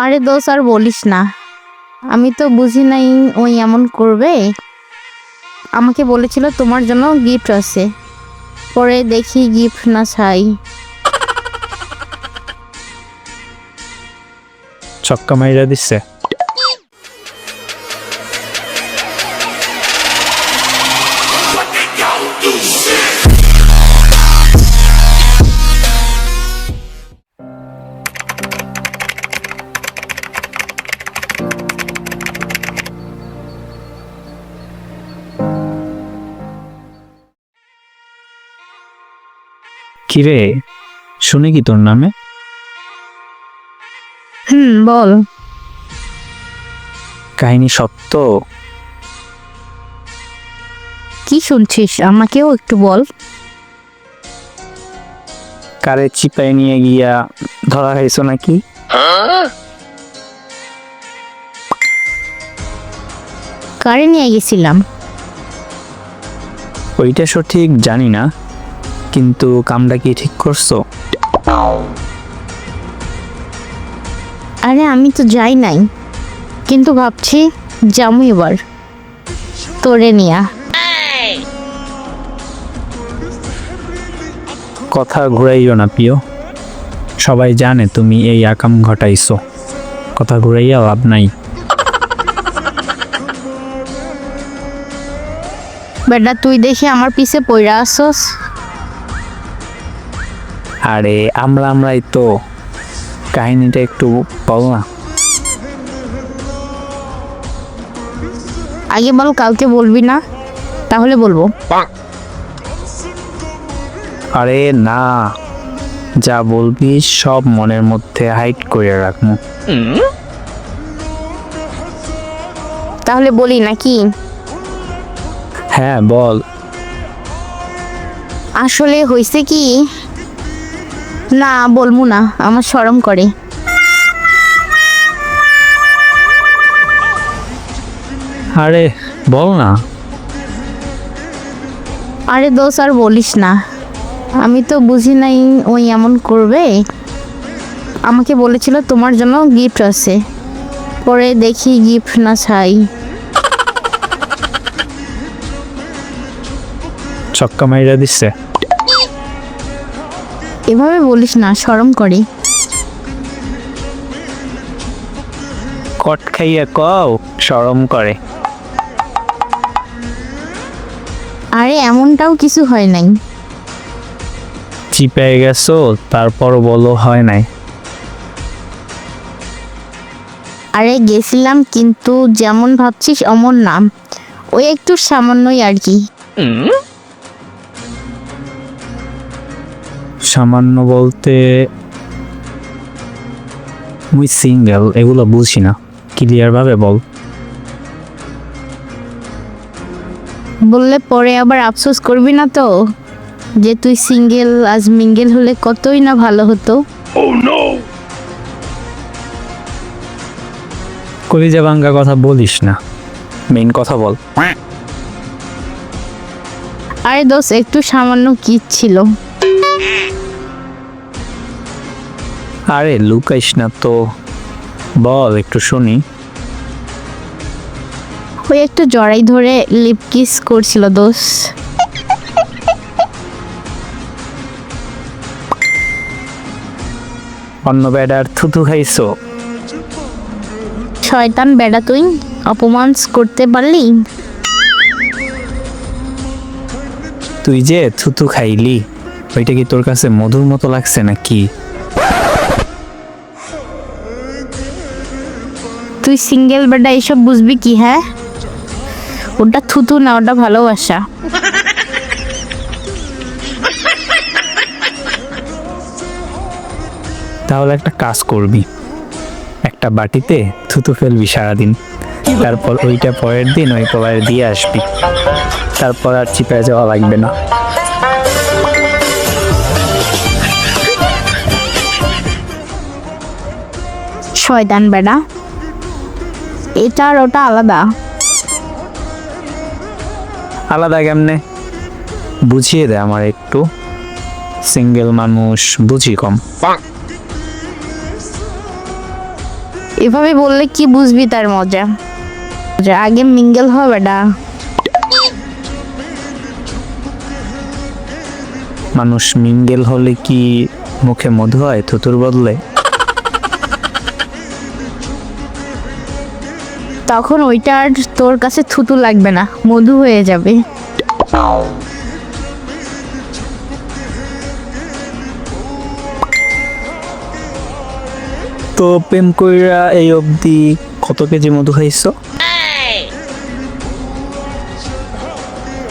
আরে দোষ আর বলিস না, আমি তো বুঝি নাই ওই এমন করবে। আমাকে বলেছিল তোমার জন্য গিফট আছে, পরে দেখি গিফট না চাই। ছক্কা মাইরা দিচ্ছে। কিরে, শুনে কি তোর নামে? বল। কাহিনী সত্য? কি শুনছিস আমাকেও একটু বল। কারে চিপায় নিয়ে গিয়া ধরা খাইছো নাকি? কারে নিয়ে গেছিলাম? ওইটা সঠিক জানি না, কিন্তু কামটা কি ঠিক করছো? আরে আমি তো যাই নাই, কিন্তু ভাবছি যামু এবার তোরে নিয়া। কথা ঘুরাইও না প্রিয়, সবাই জানে তুমি এই আকাম ঘটাইছো। কথা ঘুরাইয়া লাভ নাই। বেটা তুই দেখি আমার পিছে পইরা আসস। আরে আমরাই তো, কাহিনীটা একটু বল না। আগে বল, কাউকে বলবি না? তাহলে বলবো। আরে না, যা বলবি সব মনের মধ্যে হাইড করে রাখবো। তাহলে বলি নাকি? হ্যাঁ বল। আসলে হয়েছে কি, না বলবো না, আমার শরম করে। আরে বল না। আরে দোষ আর বলিস না, আমি তো বুঝি নাই ওই এমন করবে। আমাকে বলেছিল তোমার জন্য গিফট আছে, পরে দেখি গিফট না চাই। ছক্কা মাইরা দিচ্ছে। এভাবে বলিস না, শরম করে। কট খাইয়া কও শরম করে। আরে এমনটাও কিছু হয় নাই। চিপায় গেছো তারপর বলো হয় নাই। আরে গেছিলাম, কিন্তু যেমন ভাবছিস অমন নাম, ওই একটু সামান্যই আর কি। সামান্য বলতে মুই সিঙ্গেল, এগুলো বুঝি না, ক্লিয়ার ভাবে বল। বললে পরে আবার আফসোস করবি না তো, যে তুই সিঙ্গেল, আজ মিঙ্গেল হলে কতই না ভালো হতো। কলিজা ভাঙ্গা কথা বলিস না, মেইন কথা বল। আরে দোষ, একটু সামান্য কি ছিল। আরে লুকাইস না তো, বল একটু শুনি। ওই একটু জড়াই ধরে লিপ কিস করছিল দোষ। অন্য বেডার থুতু খাইছো? শয়তান বেডা, তুই অপমান করতে পারলি? তুই যে থুতু খাইলি, ওইটা কি তোর কাছে মধুর মতো লাগছে নাকি? তুই সিঙ্গেল বেডা, এসব বুঝবি কি? হ্যাঁ, ওটা থুতু না, ওটা ভালোবাসা। তাহলে একটা কাজ করবি, একটা বাটিতে থুতু ফেলবি সারাদিন, তারপর ওইটা পরের দিন ওই কলায় দিয়ে আসবি, তারপর আর চিপে যাওয়া লাগবে না। শয়তান বেডা, এটা আর ওটা আলাদা। আলাদা কেমনে বুঝিয়ে দে আমার একটু, সিঙ্গেল মানুষ বুঝি কম। এভাবে বললে কি বুঝবি তার মজা? আগে মিঙ্গেল হ বেটা। মানুষ মিঙ্গেল হলে কি মুখে মধু হয় থুতুর বদলে? তখন ওইটা আর তোর কাছে থুতু লাগবে না, মধু হয়ে যাবে। তো প্রেম কইরা এই অবধি কত কেজি মধু খাইছো?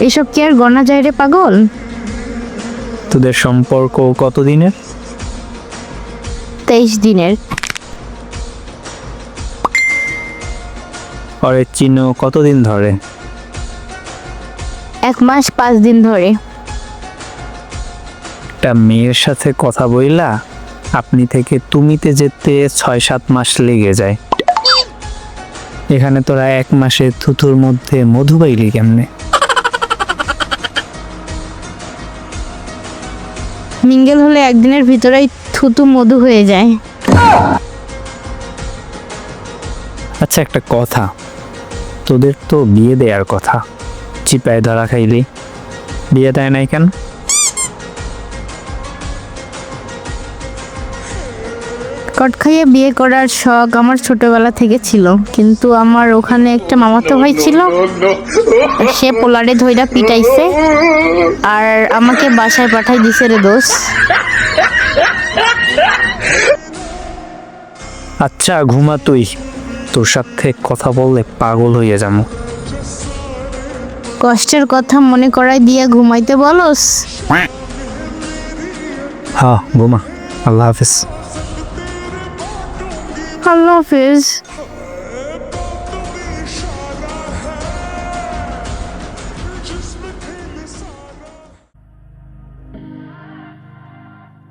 এসব কি আর গণা যায় রে পাগল? তোদের সম্পর্ক কত দিনের? 23 দিনের। পরে চিনো কতদিন ধরে? 1 মাস 5 দিন ধরে। একটা মেয়ের সাথে কথা বইলা আপনি থেকে তুমিতে যেতে 6-7 মাস লেগে যায়। এখানে তোরা 1 মাসে থুতুর মধ্যে মধু পাইলি কেমনে? মিঙ্গেল হলে একদিনের ভিতরেই থুতু মধু হয়ে যায়। আচ্ছা একটা কথা, তোদের তো বিয়ে দেওয়ার কথা, চিপায় ধরা খাইলি, বিয়ে দেয় নাই কেন? কট খাইয়ে বিয়ে করার শখ আমার ছোটবেলা থেকে ছিল, কিন্তু আমার ওখানে একটা মামাতো ভাই ছিল, সে পোলারে ধইরা পিটাইছে আর আমাকে বাসায় পাঠাই দিছে রে দোষ। আচ্ছা ঘুমা তুই, তোর সাথে কথা বললে পাগল হইয়া যাবো। কষ্টের কথা মনে করাই দিয়া ঘুমাইতে বলস? হ্যাঁ ঘুমা, আল্লাহ হাফিজ। আল্লাহ হাফিজ।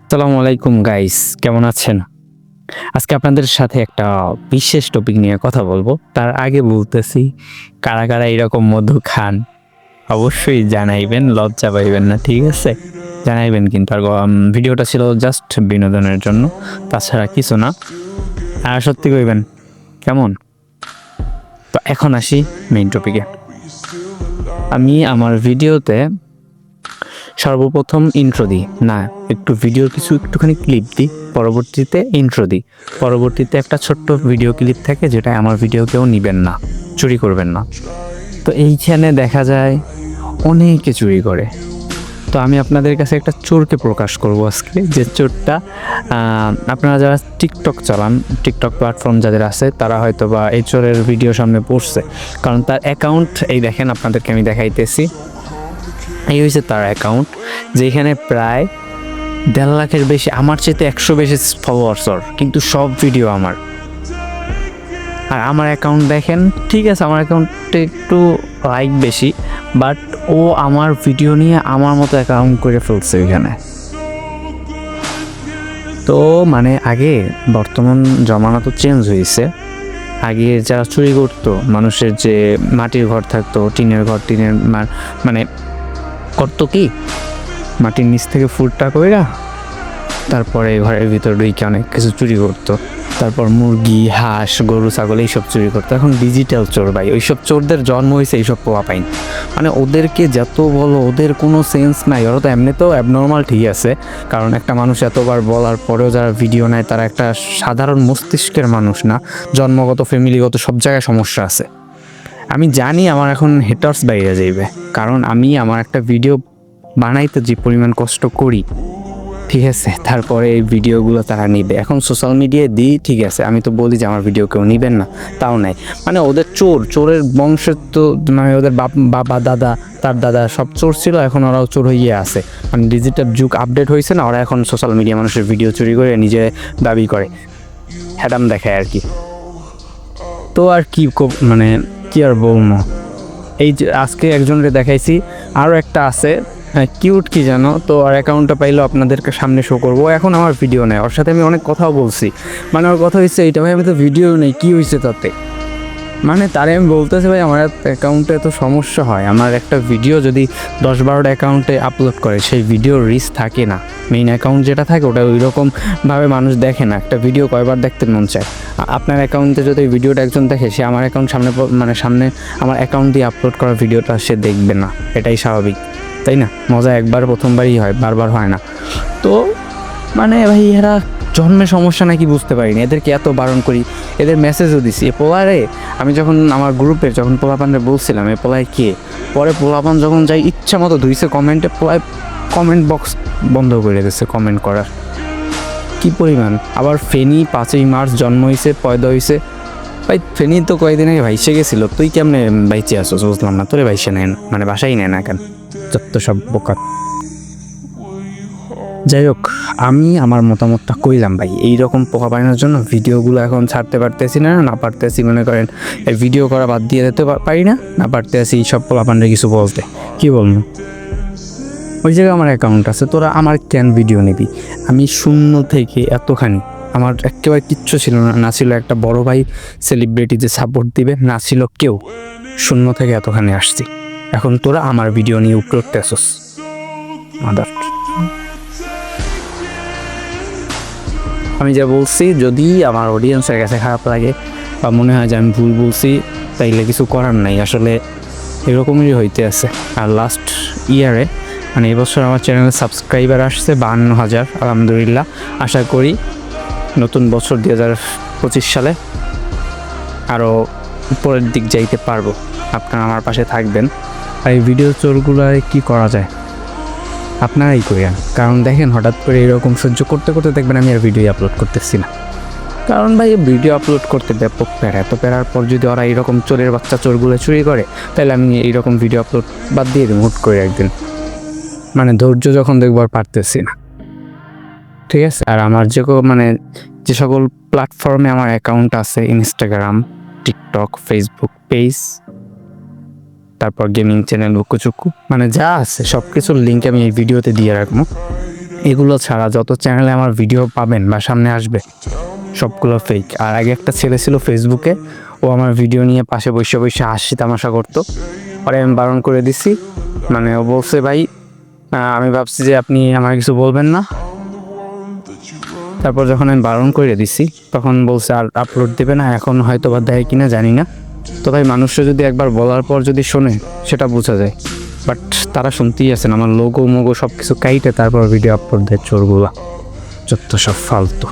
আসসালামু আলাইকুম গাইস, কেমন আছেন? আজকে আপনাদের সাথে একটা বিশেষ টপিক নিয়ে কথা বলবো। তার আগে বলতেছি, কারা কারা এরকম মধু খান অবশ্যই জানাইবেন, লজ্জা পাইবেন না, ঠিক আছে? জানাইবেন কিন্তু। আর ভিডিওটা ছিল জাস্ট বিনোদনের জন্য, তাছাড়া কিছু না। আর সত্যি কইবেন কেমন? তো এখন আসি মেইন টপিকে। আমি আমার ভিডিওতে সর্বপ্রথম ইন্ট্রো দিই না, একটু ভিডিওর কিছু একটুখানি ক্লিপ দিই, পরবর্তীতে ইন্ট্রো দিই, পরবর্তীতে একটা ছোট্ট ভিডিও ক্লিপ থাকে যেটা আমার ভিডিও কেউ নেবেন না, চুরি করবেন না। তো এইখানে দেখা যায় অনেকে চুরি করে। তো আমি আপনাদের কাছে একটা চোরকে প্রকাশ করব আজকে, যে চোরটা আপনারা যারা টিকটক চালান, টিকটক প্ল্যাটফর্ম যাদের আছে তারা হয়তো বা এই চোরের ভিডিও সামনে পড়ছে, কারণ তার অ্যাকাউন্ট এই দেখেন, আপনাদেরকে আমি দেখাইতেছি। এই হয়েছে তার অ্যাকাউন্ট, যেখানে প্রায় 1.5 লাখের বেশি, আমার চেয়ে 100 বেশি ফলোয়ার্স ওর, কিন্তু সব ভিডিও আমার। আর আমার অ্যাকাউন্ট দেখেন, ঠিক আছে আমার অ্যাকাউন্টে একটু লাইক বেশি, বাট ও আমার ভিডিও নিয়ে আমার মতো অ্যাকাউন্ট করে ফেলছে ওইখানে। তো মানে আগে বর্তমান জমানা তো চেঞ্জ হয়েছে। আগে যারা চুরি করতো, মানুষের যে মাটির ঘর থাকতো, টিনের ঘর, টিনের মানে করতো কি, মাটির নিচ থেকে ফুটটা কইরা তারপরে ঘরের ভিতর ঢুকে অনেক কিছু চুরি করতো। তারপর মুরগি, হাঁস, গরু, ছাগল এইসব চুরি করতো। এখন ডিজিটাল চোর ভাই, ওইসব চোরদের জন্ম হয়েছে এইসব পোয়া পাইন। মানে ওদেরকে যত বলো, ওদের কোনো সেন্স নাই। ওরা তো এমনিতেও অ্যাবনর্মাল, ঠিক আছে, কারণ একটা মানুষ এতবার বলার পরেও যারা ভিডিও নেয় তারা একটা সাধারণ মস্তিষ্কের মানুষ না, জন্মগত, ফ্যামিলিগত সব জায়গায় সমস্যা আছে। আমি জানি আমার এখন হেটার্স বাইরে যাইবে, কারণ আমি আমার একটা ভিডিও বানাইতে যে পরিমাণ কষ্ট করি, ঠিক আছে, তারপরে এই ভিডিওগুলো তারা নিবে। এখন সোশ্যাল মিডিয়ায় দিই, ঠিক আছে, আমি তো বলি যে আমার ভিডিও কেউ নিবেন না, তাও নাই। মানে ওদের চোরের বংশের তো, মানে ওদের বাবা দাদা, তার দাদা সব চোর ছিল, এখন ওরাও চোর হয়ে আছে। মানে ডিজিটাল যুগ আপডেট হয়েছে না, ওরা এখন সোশ্যাল মিডিয়া মানুষের ভিডিও চুরি করে নিজে দাবি করে, হ্যাডাম দেখায় আর কি। তো আর কি মানে কি আর বলবো, এই যে আজকে একজনকে দেখাইছি, আরও একটা আছে কিউট কি জানো, তো আর অ্যাকাউন্টটা পাইলেও আপনাদেরকে সামনে শো করবো। এখন আমার ভিডিও নেই, ওর সাথে আমি অনেক কথাও বলছি, মানে ওর কথা হচ্ছে এইটা, ভাই আমি তো ভিডিও নেই, কী হয়েছে তাতে? মানে তারে আমি বলতেছি ভাই আমার অ্যাকাউন্টে তো সমস্যা হয়, আমার একটা ভিডিও যদি 10-12টা অ্যাকাউন্টে আপলোড করে সেই ভিডিওর রিচ থাকে না, মেইন অ্যাকাউন্ট যেটা থাকে ওটা ওই রকমভাবে মানুষ দেখে না, একটা ভিডিও কয়বার দেখতে মন চায়। আপনার অ্যাকাউন্টে যদি ভিডিওটা একজন দেখে সে আমার অ্যাকাউন্ট সামনে আমার অ্যাকাউন্ট দিয়ে আপলোড করা ভিডিওটা সে দেখবে না, এটাই স্বাভাবিক, তাই না? মজা একবার প্রথমবারই হয়, বারবার হয় না। তো মানে ভাই এরা জন্মে সমস্যা নাকি বুঝতে পারিনি, এদেরকে এত বারণ করি, এদের মেসেজও দিছি। এ পোলারে আমি যখন আমার গ্রুপে যখন পোলাপানরে বলছিলাম এ পোলায় কে, পরে পোলাপান যখন যাই ইচ্ছা মতো ধুইছে কমেন্টে, পোলায় কমেন্ট বক্স বন্ধ করে দিচ্ছে কমেন্ট করার, কি পরিমাণ। আবার ফেনি 5ই মার্চ জন্ম হয়েছে, পয়দা হয়েছে। ভাই ফেনি তো কয়েকদিন আগে ভাইসে গেছিলো, তুই কেমনে বাইচে আসো বুঝলাম না, তোরে ভাইসে নেন মানে বাসাই নেয় না কেন, যত সব বোকা। যাই হোক, আমি আমার মতামতটা কইলাম ভাই, এইরকম পোকা বানানোর জন্য ভিডিওগুলো এখন ছাড়তে পারতেছি না পারতেছি, মনে করেন এই ভিডিও করা বাদ দিয়ে দিতে পারি না পারতেছি সব পোলাপানরে কিছু বলতে, কি বলবো। ওই জায়গায় আমার অ্যাকাউন্ট আছে, তোরা আমার কেন ভিডিও নিবি? আমি শূন্য থেকে এতখানি, আমার একেবারে কিচ্ছু ছিল না ছিল একটা বড় ভাই সেলিব্রিটি যে সাপোর্ট দিবে, না ছিল কেউ, শূন্য থেকে এতখানি আসছি, এখন তোরা আমার ভিডিও নিয়ে উপরতে আসোস মাদার। আমি যা বলছি যদি আমার অডিয়েন্সের কাছে খারাপ লাগে বা মনে হয় যে আমি ভুল বলছি, তাইলে কিছু করার নাই, আসলে এরকমই হইতে আছে। আর লাস্ট ইয়ারে মানে এবছর আমার চ্যানেলে সাবস্ক্রাইবার আসছে 52,000, আলহামদুলিল্লাহ। আশা করি নতুন বছর 2025 সালে আরও উপরের দিক যাইতে পারবো, আপনারা আমার পাশে থাকবেন। আর এই ভিডিও চোরগুলোয় কী করা যায় আপনারাই করেন, কারণ দেখেন হঠাৎ করে এরকম সহ্য করতে করতে দেখবেন আমি আর ভিডিও আপলোড করতেছি না, কারণ ভাই ভিডিও আপলোড করতে ব্যাপক প্যারা, এত প্যারার পর যদি ওরা এইরকম চোরের বাচ্চা চোরগুলো চুরি করে তাহলে আমি এইরকম ভিডিও আপলোড বাদ দিয়ে দিই হুট করে একদিন, মানে ধৈর্য যখন দেখবো আর পারতেছি না, ঠিক আছে। আর আমার যে সকল প্ল্যাটফর্মে আমার অ্যাকাউন্ট আছে, ইনস্টাগ্রাম, টিকটক, ফেসবুক পেজ, তারপর গেমিং চ্যানেল বুকুচুকু, মানে যা আছে সব কিছুর লিঙ্ক আমি এই ভিডিওতে দিয়ে রাখবো। এগুলো ছাড়া যত চ্যানেলে আমার ভিডিও পাবেন বা সামনে আসবে সবগুলো ফেক। আর আগে একটা ছেলে ছিল ফেসবুকে, ও আমার ভিডিও নিয়ে পাশে বসে হাসি তামাশা করতো, পরে আমি বারণ করে দিছি, মানে ও বলছে ভাই আমি ভাবছি যে আপনি আমার কিছু বলবেন না, তারপর যখন আমি বারণ করে দিছি তখন বলছে আর আপলোড দেবে না, এখন হয়তো বা দেয় কিনা জানি না। তো ভাই মানুষরা যদি একবার বলার পর যদি শোনে সেটা বোঝা যায়, বাট তারা শুনতেই আছেন, আমার লোগো মোগো সব কিছু কাইটে তারপর ভিডিও আপলোড দেয় চোরগুলা, যত সব ফালতু।